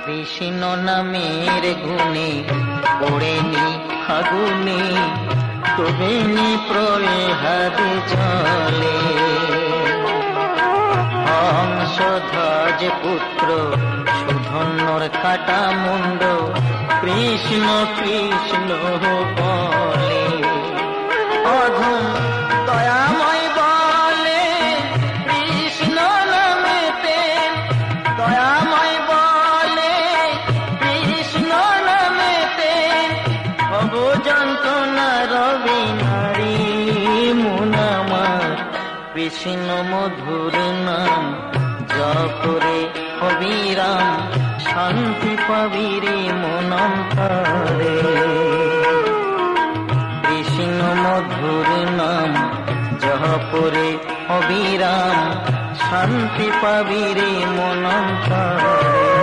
কৃষ্ণ নামের গুণে পড়েনি আগুনে, ডুবেনি প্রহ্লাদ জলে। হংসধ্বজ পুত্র সুধন্বর কাটা মুন্ড কৃষ্ণ কৃষ্ণ বলে। অধম দয়াময় বলে কৃষ্ণ নামেতে, দয়াময় বলে কৃষ্ণ নামেতে, অবযন্ত্রণা রবি নারী মুনামার। কৃষ্ণ মধুর নাম জপরে অবিরাম, শান্তি পাবি রে মনন্তরে। কৃষ্ণ মধুর নাম জপরে অবিরাম, শান্তি পাবি রে মনন্তরে।